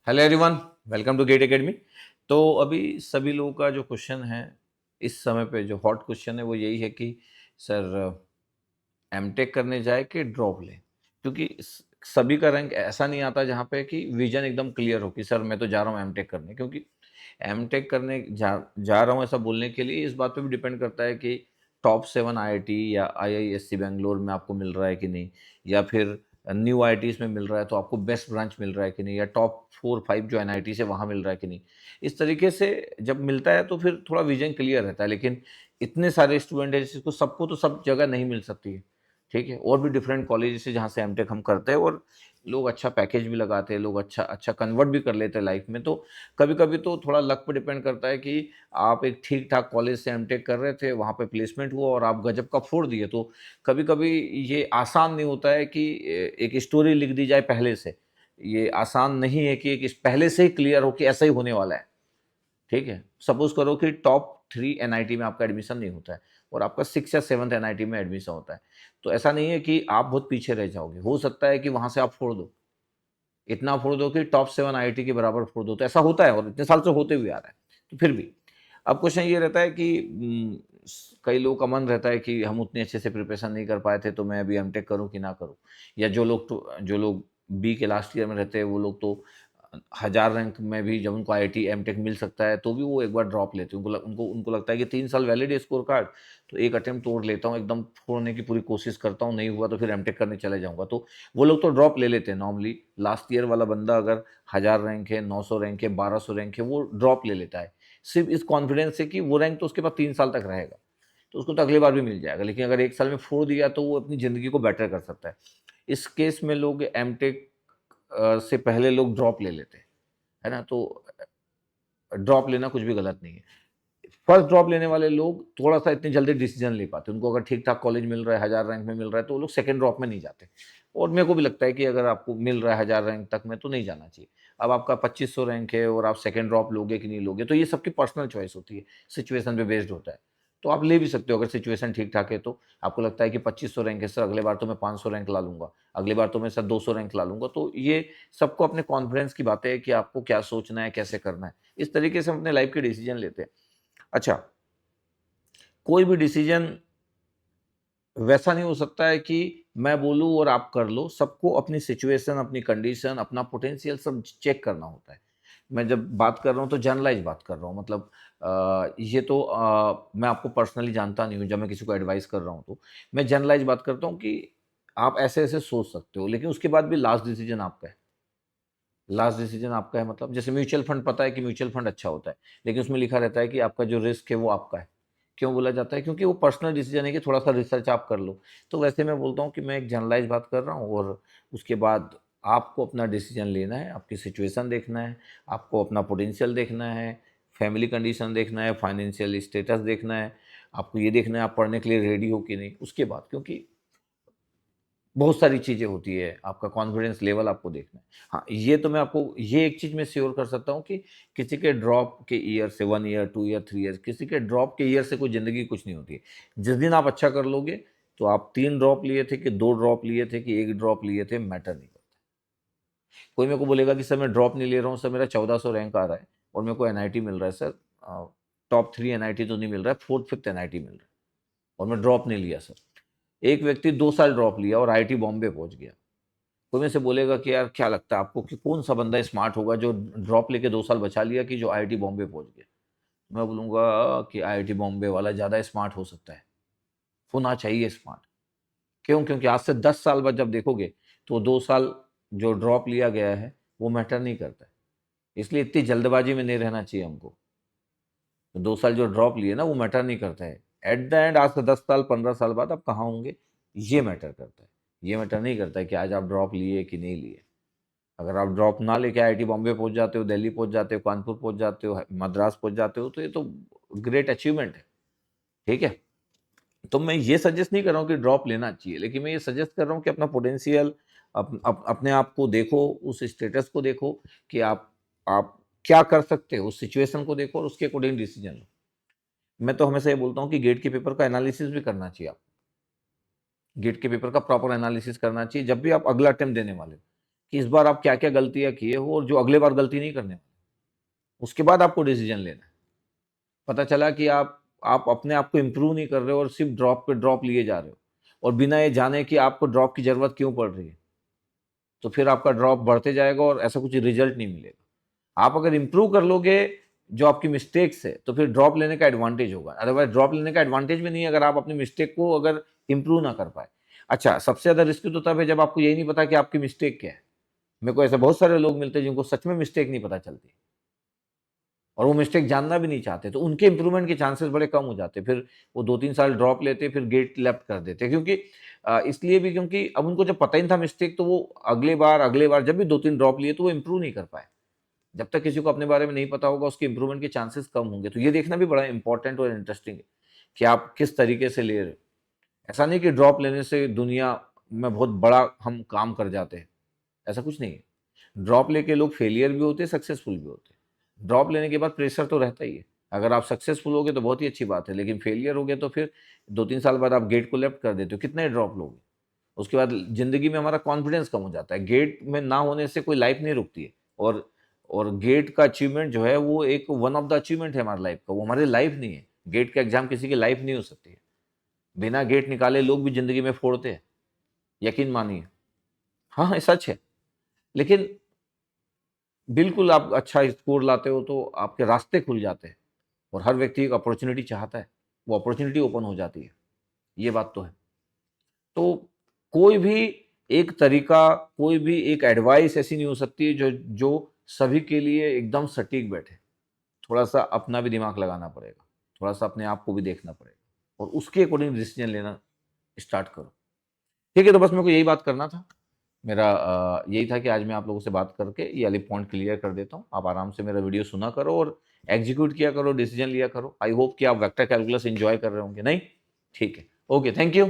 Hello everyone, welcome to GATE academy. तो अभी सभी लोगों का जो क्वेश्चन है इस समय पे जो हॉट क्वेश्चन है वो यही है कि सर एमटेक करने जाए कि ड्रॉप लें, क्योंकि सभी का रैंक ऐसा नहीं आता जहाँ पे कि विजन एकदम क्लियर हो कि सर मैं तो जा रहा हूँ एमटेक करने। क्योंकि एमटेक करने जा रहा हूँ ऐसा बोलने के लिए इस बात पे भी डिपेंड करता है कि टॉप 7 आईआईटी या आईआईएससी बेंगलोर में आपको मिल रहा है कि नहीं, या फिर न्यू आईआईटीज में मिल रहा है तो आपको बेस्ट ब्रांच मिल रहा है कि नहीं, या टॉप 4-5 जो एनआईटी से वहाँ मिल रहा है कि नहीं। इस तरीके से जब मिलता है तो फिर थोड़ा विजन क्लियर रहता है। लेकिन इतने सारे स्टूडेंट हैं जिसको सबको तो सब जगह नहीं मिल सकती है। ठीक है, और भी डिफरेंट कॉलेज से जहाँ से एमटेक हम करते हैं, और लोग अच्छा पैकेज भी लगाते हैं, लोग अच्छा अच्छा कन्वर्ट भी कर लेते हैं लाइफ में। तो कभी कभी तो थोड़ा लक पे डिपेंड करता है कि आप एक ठीक ठाक कॉलेज से एमटेक कर रहे थे, वहाँ पे प्लेसमेंट हुआ और आप गजब का फोड़ दिए। तो कभी कभी ये आसान नहीं होता है कि एक स्टोरी लिख दी जाए पहले से। ये आसान नहीं है कि एक पहले से ही क्लियर हो कि ऐसा ही होने वाला है। ठीक है, सपोज करो कि टॉप 3 एनआईटी में आपका एडमिशन नहीं होता है और आपका 6 या 7th एनआईटी में एडमिशन होता है। तो ऐसा नहीं है कि आप बहुत पीछे रह जाओगे, हो सकता है कि वहां से आप फोड़ दो, इतना फोड़ दो कि टॉप 7 आईआईटी के बराबर फोड़ दो। तो ऐसा होता है और इतने साल से होते हुए आ रहा है। तो फिर भी अब क्वेश्चन ये रहता है कि कई लोगों का मन रहता है कि हम उतने अच्छे से प्रिपरेशन नहीं कर पाए थे, तो मैं अभी एमटेक करूं कि ना करूं। या जो लोग बी के लास्ट ईयर में रहते हैं वो लोग तो 1000 रैंक में भी जब उनको आईआईटी एमटेक मिल सकता है तो भी वो एक बार ड्रॉप लेते हैं। उनको लगता है कि 3 साल वैलिड है स्कोर कार्ड, तो एक अटेम्प्ट तोड़ लेता हूँ, एकदम फोड़ने की पूरी कोशिश करता हूँ, नहीं हुआ तो फिर एमटेक करने चले जाऊंगा। तो वो लोग तो ड्रॉप ले लेते हैं नॉर्मली। लास्ट ईयर वाला बंदा अगर 1000 रैंक है, 900 रैंक है, 1200 रैंक है, वो ड्रॉप ले लेता है सिर्फ इस कॉन्फिडेंस से कि वो रैंक तो उसके पास 3 साल तक रहेगा, तो उसको तो अगली बार भी मिल जाएगा। लेकिन अगर एक साल में फोड़ दिया तो वो अपनी ज़िंदगी को बेटर कर सकता है। इस केस में लोग एमटेक से पहले लोग ड्रॉप ले लेते हैं, है ना। तो ड्रॉप लेना कुछ भी गलत नहीं है। फर्स्ट ड्रॉप लेने वाले लोग थोड़ा सा इतनी जल्दी डिसीजन ले पाते हैं। उनको अगर ठीक ठाक कॉलेज मिल रहा है, 1000 रैंक में मिल रहा है, तो वो लोग सेकंड ड्रॉप में नहीं जाते। और मेरे को भी लगता है कि अगर आपको मिल रहा है 1000 रैंक तक में तो नहीं जाना चाहिए। अब आपका 2500 रैंक है और आप सेकंड ड्रॉप लोगे कि नहीं लोगे, तो ये सबकी पर्सनल चॉइस होती है, सिचुएशन पे बेस्ड होता है। तो आप ले भी सकते हो अगर सिचुएशन ठीक ठाक है। तो आपको लगता है कि 2500 रैंक है सर, अगले बार तो मैं 500 रैंक ला लूंगा, अगली बार तो मैं सर 200 रैंक ला लूंगा। तो ये सबको अपने कॉन्फिडेंस की बातें है कि आपको क्या सोचना है, कैसे करना है। इस तरीके से हम अपने लाइफ के डिसीजन लेते हैं। अच्छा, कोई भी डिसीजन वैसा नहीं हो सकता है कि मैं बोलूँ और आप कर लो। सबको अपनी सिचुएशन, अपनी कंडीशन, अपना पोटेंशियल सब चेक करना होता है। मैं जब बात कर रहा हूँ तो जनरलाइज़ बात कर रहा हूँ। मतलब ये तो मैं आपको पर्सनली जानता नहीं हूँ, जब मैं किसी को एडवाइस कर रहा हूँ तो मैं जनरलाइज़ बात करता हूँ कि आप ऐसे-ऐसे सोच सकते हो, लेकिन उसके बाद भी लास्ट डिसीजन आपका है। लास्ट डिसीजन आपका है, मतलब जैसे म्यूचुअल फंड, पता है कि म्यूचुअल फंड अच्छा होता है, लेकिन उसमें लिखा रहता है कि आपका जो रिस्क है वो आपका है। क्यों बोला जाता है? क्योंकि वो पर्सनल डिसीजन है कि थोड़ा सा रिसर्च आप कर लो। तो वैसे मैं बोलता हूँ कि मैं एक जनरलाइज बात कर रहा हूँ, और उसके बाद आपको अपना डिसीजन लेना है, आपकी सिचुएशन देखना है, आपको अपना पोटेंशियल देखना है, फैमिली कंडीशन देखना है, फाइनेंशियल स्टेटस देखना है, आपको ये देखना है आप पढ़ने के लिए रेडी हो कि नहीं। उसके बाद, क्योंकि बहुत सारी चीज़ें होती है, आपका कॉन्फिडेंस लेवल आपको देखना है। हाँ, ये तो मैं आपको ये एक चीज़ मैं श्योर कर सकता हूँ कि किसी के ड्रॉप के ईयर से 1 ईयर, 2 ईयर, 3 ईयर्स, किसी के ड्रॉप के ईयर से कोई ज़िंदगी कुछ नहीं होती है। जिस दिन आप अच्छा कर लोगे, तो आप 3 ड्रॉप लिए थे कि 2 ड्रॉप लिए थे कि 1 ड्रॉप लिए थे, मैटर नहीं करता। कोई मेरे को बोलेगा कि सर मैं ड्रॉप नहीं ले रहा हूँ, सर मेरा 1400 रैंक आ रहा है और मेरे को एनआईटी मिल रहा है सर, टॉप 3 एनआईटी तो नहीं मिल रहा है, 4th-5th एनआईटी मिल रहा है और मैं ड्रॉप नहीं लिया सर। एक व्यक्ति 2 साल ड्रॉप लिया और आईआईटी बॉम्बे पहुँच गया। कोई मेरे से बोलेगा कि यार क्या लगता है आपको कि कौन सा बंदा स्मार्ट होगा जो ड्रॉप लेके 2 साल बचा लिया कि जो आईआईटी बॉम्बे पहुंच गया। मैं बोलूंगा कि आईआईटी बॉम्बे वाला ज़्यादा स्मार्ट हो सकता है, होना चाहिए स्मार्ट। क्यों? क्योंकि आज से 10 साल बाद जब देखोगे तो 2 साल जो ड्रॉप लिया गया है वो मैटर नहीं करता है। इसलिए इतनी जल्दबाजी में नहीं रहना चाहिए हमको। तो 2 साल जो ड्रॉप लिए ना वो मैटर नहीं करता है। एट द एंड आज से 10 साल 15 साल बाद आप कहाँ होंगे, ये मैटर करता है। ये मैटर नहीं करता है कि आज आप ड्रॉप लिए कि नहीं लिए। अगर आप ड्रॉप ना लेके आईआईटी बॉम्बे पहुंच जाते हो, दिल्ली पहुंच जाते हो, कानपुर पहुंच जाते हो, मद्रास पहुंच जाते हो, तो ये तो ग्रेट अचीवमेंट है। ठीक है, तो मैं ये सजेस्ट नहीं कर रहा हूँ कि ड्रॉप लेना चाहिए, लेकिन मैं ये सजेस्ट कर रहा हूँ कि अपना पोटेंशियल, अपने आप को देखो, उस स्टेटस को देखो कि आप क्या कर सकते हो, उस सिचुएशन को देखो और उसके अकॉर्डिंग डिसीजन लो। मैं तो हमेशा ये बोलता हूँ कि गेट के पेपर का एनालिसिस भी करना चाहिए। आप गेट के पेपर का प्रॉपर एनालिसिस करना चाहिए जब भी आप अगला अटेम्प्ट देने वाले हो, कि इस बार आप क्या-क्या गलतियाँ किए हो और जो अगले बार गलती नहीं करने वाले। उसके बाद आपको डिसीज़न लेना है। पता चला कि आप अपने आप को इम्प्रूव नहीं कर रहे हो और सिर्फ़ ड्रॉप पे ड्रॉप लिए जा रहे हो और बिना ये जाने कि आपको ड्रॉप की ज़रूरत क्यों पड़ रही है। तो फिर आपका ड्रॉप बढ़ते जाएगा और ऐसा कुछ रिज़ल्ट नहीं मिलेगा। आप अगर इम्प्रूव कर लोगे जो आपकी मिस्टेक्स है, तो फिर ड्रॉप लेने का एडवांटेज होगा। अदरवाइज़ ड्रॉप लेने का एडवांटेज भी नहीं है अगर आप अपनी मिस्टेक को अगर इम्प्रूव ना कर पाए। अच्छा, सबसे ज़्यादा रिस्की तो तब है जब आपको यही नहीं पता कि आपकी मिस्टेक क्या है। मेरे को ऐसे बहुत सारे लोग मिलते हैं जिनको सच में मिस्टेक नहीं पता चलती और वो मिस्टेक जानना भी नहीं चाहते, तो उनके इम्प्रूवमेंट के चांसेस बड़े कम हो जाते हैं। फिर वो 2-3 साल ड्रॉप लेते, फिर गेट लेफ्ट कर देते। क्योंकि इसलिए भी क्योंकि अब उनको जब पता ही नहीं था मिस्टेक, तो वो अगले बार जब भी 2-3 ड्रॉप लिए तो वो इम्प्रूव नहीं कर पाए। जब तक किसी को अपने बारे में नहीं पता होगा, उसके इम्प्रूवमेंट के चांसेस कम होंगे। तो ये देखना भी बड़ा इंपॉर्टेंट और इंटरेस्टिंग है कि आप किस तरीके से ले रहे हो। ऐसा नहीं कि ड्रॉप लेने से दुनिया में बहुत बड़ा हम काम कर जाते हैं, ऐसा कुछ नहीं है। ड्रॉप लेके लोग फेलियर भी होते हैं, सक्सेसफुल भी होते हैं। ड्रॉप लेने के बाद प्रेशर तो रहता ही है। अगर आप सक्सेसफुल होगे तो बहुत ही अच्छी बात है, लेकिन फेलियर हो गए तो फिर 2-3 साल बाद आप गेट को लेफ्ट कर देते हो, कितने ड्रॉप लोगे? उसके बाद ज़िंदगी में हमारा कॉन्फिडेंस कम हो जाता है। गेट में ना होने से कोई लाइफ़ नहीं रुकती है और गेट का अचीवमेंट जो है वो एक वन ऑफ द अचीवमेंट है हमारी लाइफ़ का, वो हमारी लाइफ़ नहीं है। गेट का एग्ज़ाम किसी की लाइफ़ नहीं हो सकती है। बिना गेट निकाले लोग भी ज़िंदगी में फोड़ते हैं, यकीन मानिए। हाँ, हाँ, ये सच है। लेकिन बिल्कुल आप अच्छा स्कोर लाते हो तो आपके रास्ते खुल जाते हैं और हर व्यक्ति एक अपॉर्च्युनिटी चाहता है, वो अपॉर्च्युनिटी ओपन हो जाती है, ये बात तो है। तो कोई भी एक तरीका, कोई भी एक एडवाइस ऐसी नहीं हो सकती है जो जो सभी के लिए एकदम सटीक बैठे। थोड़ा-सा अपना भी दिमाग लगाना पड़ेगा, थोड़ा-सा अपने आप को भी देखना पड़ेगा और उसके अकॉर्डिंग डिसीज़न लेना स्टार्ट करो। ठीक है, तो बस मेरे को यही बात करना था। मेरा यही था कि आज मैं आप लोगों से बात करके ये वाले पॉइंट क्लियर कर देता हूँ। आप आराम से मेरा वीडियो सुना करो और एग्ज़ीक्यूट किया करो, डिसीज़न लिया करो। आई होप कि आप वेक्टर कैलकुलस एन्जॉय कर रहे होंगे, नहीं? ठीक है। Okay, thank you.